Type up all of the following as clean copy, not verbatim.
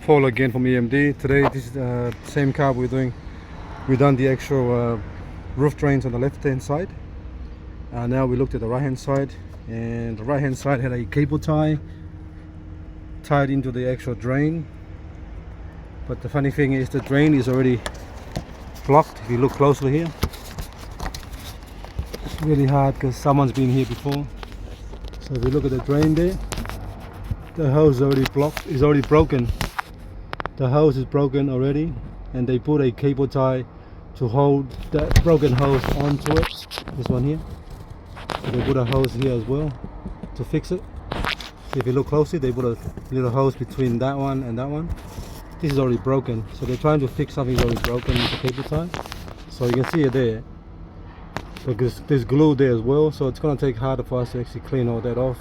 Paul again from EMD. Today this is the same car we've done the actual roof drains on the left hand side. Now we looked at the right hand side, and the right hand side had a cable tie tied into the actual drain. But the funny thing is the drain is already blocked. If you look closely here, it's really hard because someone's been here before. So if you look at the drain there, the hose is already blocked, is already broken. The hose is broken already, and they put a cable tie to hold that broken hose onto it. This one here. So they put a hose here as well to fix it. So if you look closely, they put a little hose between that one and that one. This is already broken, so they're trying to fix something that's already broken with the cable tie. So you can see it there, because there's glue there as well, so it's going to take harder for us to actually clean all that off.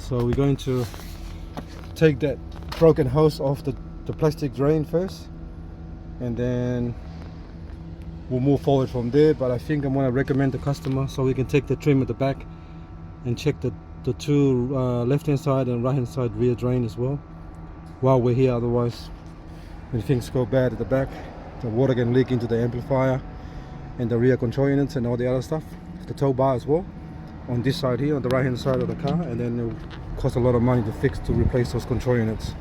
So we're going to take that broken hose off the plastic drain first, and then we'll move forward from there. But I think I'm going to recommend the customer so we can take the trim at the back and check the two left hand side and right hand side rear drain as well while we're here. Otherwise, when things go bad at the back, the water can leak into the amplifier and the rear control units and all the other stuff, the tow bar as well, on this side here, on the right hand side of the car, and then it will cost a lot of money to replace those control units.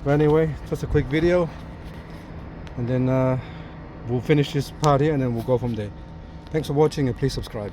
But anyway, just a quick video, and then we'll finish this part here and then we'll go from there. Thanks for watching, and please subscribe.